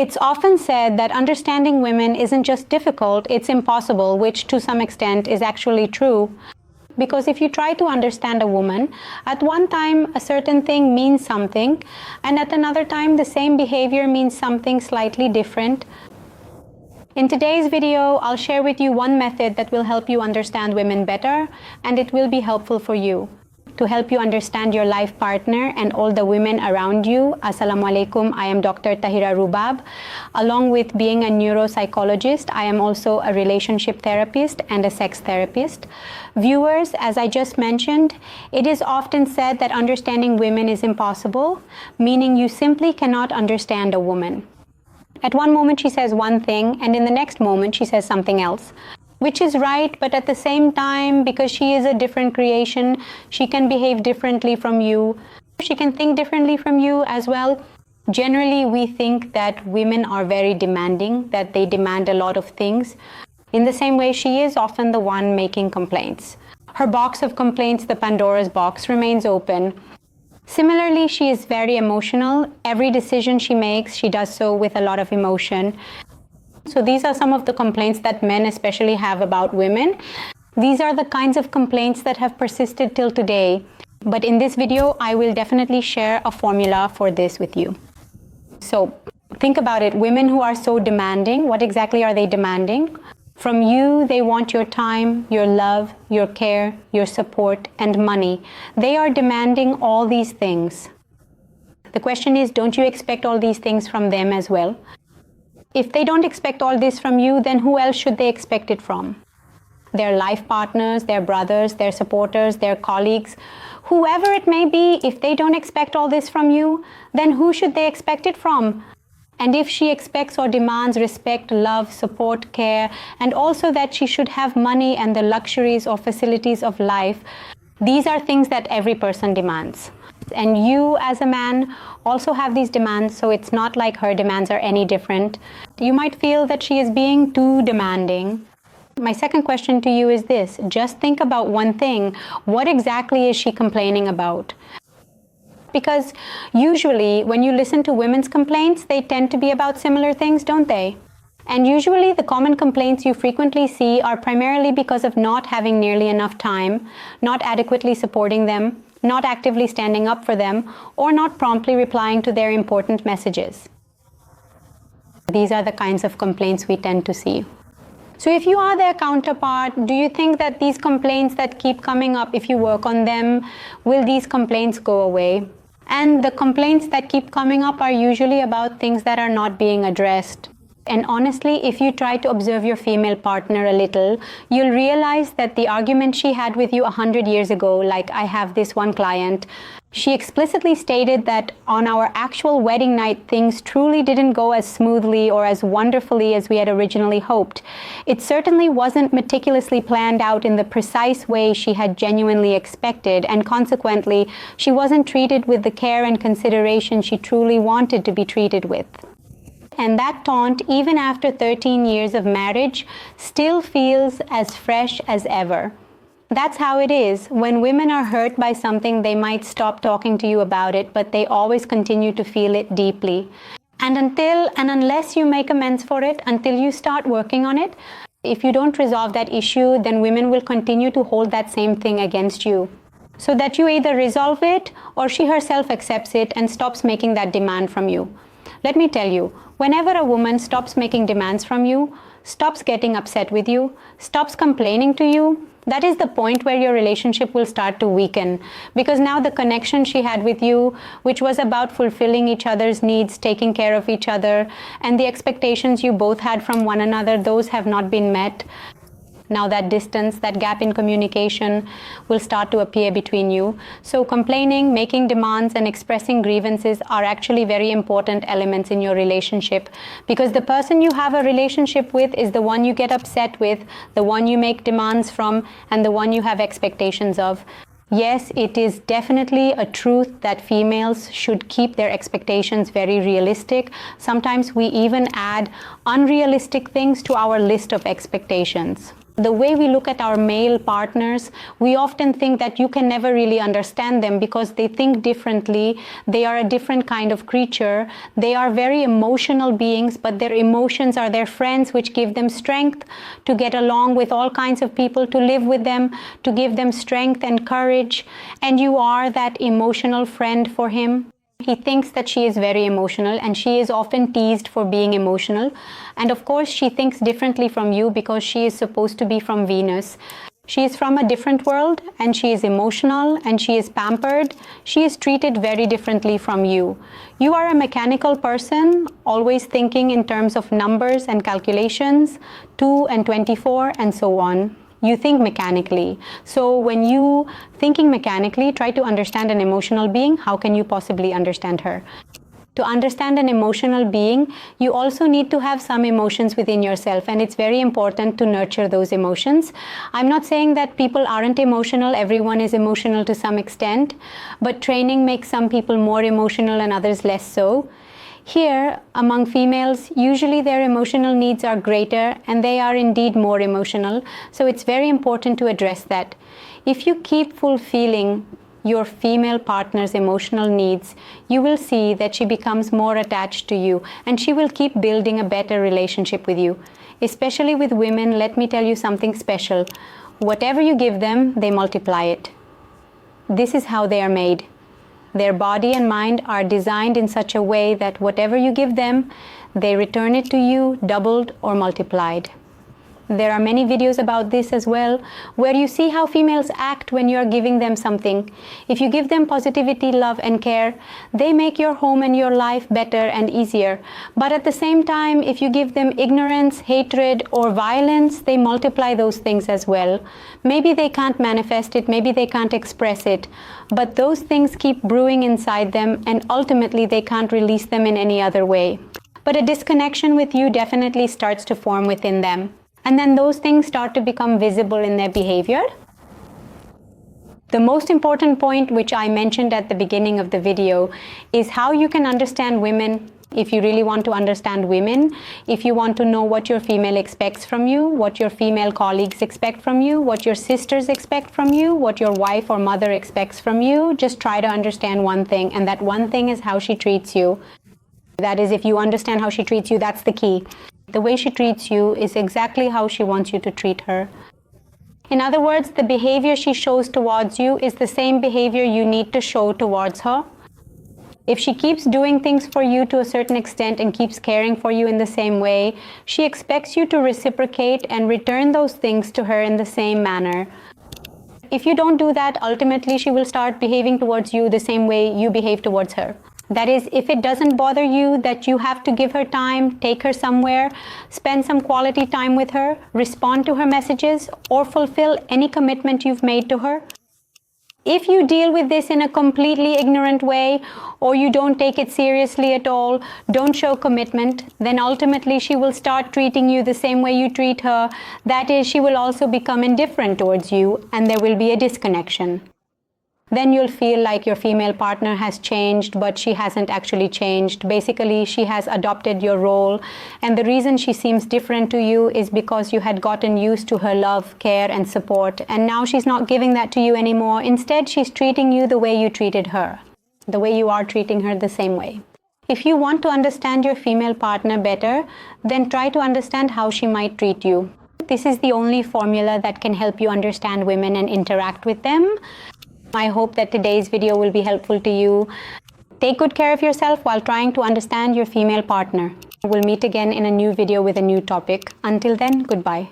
It's often said that understanding women isn't just difficult, it's impossible, which to some extent is actually true. Because if you try to understand a woman, at one time a certain thing means something, and at another time the same behavior means something slightly different. In today's video, I'll share with you one method that will help you understand women better, and it will be helpful for you. To help you understand your life partner and all the women around you. Assalamu alaikum, I am Dr. Tahira Rubab. Along with being a neuropsychologist, I am also a relationship therapist and a sex therapist. Viewers, as I just mentioned, it is often said that understanding women is impossible, meaning you simply cannot understand a woman. At one moment she says one thing, and in the next moment she says something else. Which is right, but at the same time, because she is a different creation, she can behave differently from you. She can think differently from you as well. Generally, we think that women are very demanding, that they demand a lot of things. In the same way, she is often the one making complaints. Her box of complaints, the Pandora's box, remains open. Similarly, she is very emotional. Every decision she makes, she does so with a lot of emotion. So these are some of the complaints that men especially have about women. These are the kinds of complaints that have persisted till today. But in this video, I will definitely share a formula for this with you. So think about it. Women who are so demanding, what exactly are they demanding? From you, they want your time, your love, your care, your support, and money. They are demanding all these things. The question is, don't you expect all these things from them as well? If they don't expect all this from you, then who else should they expect it from? Their life partners, their brothers, their supporters, their colleagues, whoever it may be. If they don't expect all this from you, then who should they expect it from? And if she expects or demands respect, love, support, care, and also that she should have money and the luxuries or facilities of life, these are things that every person demands. And you as a man also have these demands, so it's not like her demands are any different. You might feel that she is being too demanding. My second question to you is this: just think about one thing. What exactly is she complaining about? Because usually when you listen to women's complaints, they tend to be about similar things, don't they? And usually the common complaints you frequently see are primarily because of not having nearly enough time, not adequately supporting them, not actively standing up for them, or not promptly replying to their important messages. These are the kinds of complaints we tend to see. So if you are their counterpart, do you think that these complaints that keep coming up, if you work on them, will these complaints go away? And the complaints that keep coming up are usually about things that are not being addressed. And honestly, if you try to observe your female partner a little, you'll realize that the argument she had with you 100 years ago, like I have this one client, she explicitly stated that on our actual wedding night, things truly didn't go as smoothly or as wonderfully as we had originally hoped. It certainly wasn't meticulously planned out in the precise way she had genuinely expected, and consequently, she wasn't treated with the care and consideration she truly wanted to be treated with. And that taunt, even after 13 years of marriage, still feels as fresh as ever. That's how it is. When women are hurt by something, they might stop talking to you about it, but they always continue to feel it deeply. And unless you make amends for it, until you start working on it, if you don't resolve that issue, then women will continue to hold that same thing against you. So that you either resolve it, or she herself accepts it and stops making that demand from you. Let me tell you, whenever a woman stops making demands from you, stops getting upset with you, stops complaining to you, that is the point where your relationship will start to weaken. Because now the connection she had with you, which was about fulfilling each other's needs, taking care of each other, and the expectations you both had from one another, those have not been met. Now that distance, that gap in communication will start to appear between you. So complaining, making demands, and expressing grievances are actually very important elements in your relationship, because the person you have a relationship with is the one you get upset with, the one you make demands from, and the one you have expectations of. Yes, it is definitely a truth that females should keep their expectations very realistic. Sometimes we even add unrealistic things to our list of expectations. The way we look at our male partners, we often think that you can never really understand them because they think differently. They are a different kind of creature. They are very emotional beings, but their emotions are their friends, which give them strength to get along with all kinds of people, to live with them, to give them strength and courage. And you are that emotional friend for him. He thinks that she is very emotional, and she is often teased for being emotional. And of course, she thinks differently from you because she is supposed to be from Venus. She is from a different world, and she is emotional, and she is pampered. She is treated very differently from you. You are a mechanical person, always thinking in terms of numbers and calculations, 2 and 24 and so on. You think mechanically. So when you thinking mechanically, try to understand an emotional being, how can you possibly understand her? To understand an emotional being, you also need to have some emotions within yourself, and it's very important to nurture those emotions. I'm not saying that people aren't emotional. Everyone is emotional to some extent, but training makes some people more emotional and others less so. Here, among females, usually their emotional needs are greater and they are indeed more emotional, so it's very important to address that. If you keep fulfilling your female partner's emotional needs, you will see that she becomes more attached to you and she will keep building a better relationship with you. Especially with women, let me tell you something special. Whatever you give them, they multiply it. This is how they are made. Their body and mind are designed in such a way that whatever you give them, they return it to you doubled or multiplied. There are many videos about this as well, where you see how females act when you are giving them something. If you give them positivity, love, and care, they make your home and your life better and easier. But at the same time, if you give them ignorance, hatred, or violence, they multiply those things as well. Maybe they can't manifest it, maybe they can't express it, but those things keep brewing inside them, and ultimately they can't release them in any other way. But a disconnection with you definitely starts to form within them. And then those things start to become visible in their behavior. The most important point, which I mentioned at the beginning of the video, is how you can understand women. If you really want to understand women, if you want to know what your female expects from you, what your female colleagues expect from you, what your sisters expect from you, what your wife or mother expects from you, just try to understand one thing, and that one thing is how she treats you. That is, if you understand how she treats you, that's the key. The way she treats you is exactly how she wants you to treat her. In other words, the behavior she shows towards you is the same behavior you need to show towards her. If she keeps doing things for you to a certain extent and keeps caring for you in the same way, she expects you to reciprocate and return those things to her in the same manner. If you don't do that, ultimately she will start behaving towards you the same way you behave towards her. That is, if it doesn't bother you that you have to give her time, take her somewhere, spend some quality time with her, respond to her messages, or fulfill any commitment you've made to her. If you deal with this in a completely ignorant way, or you don't take it seriously at all, don't show commitment, then ultimately she will start treating you the same way you treat her. That is, she will also become indifferent towards you, and there will be a disconnection. Then you'll feel like your female partner has changed, but she hasn't actually changed. Basically, she has adopted your role, and the reason she seems different to you is because you had gotten used to her love, care, and support, and now she's not giving that to you anymore. Instead, she's treating you the way you treated her, the way you are treating her the same way. If you want to understand your female partner better, then try to understand how she might treat you. This is the only formula that can help you understand women and interact with them. I hope that today's video will be helpful to you. Take good care of yourself while trying to understand your female partner. We'll meet again in a new video with a new topic. Until then, goodbye.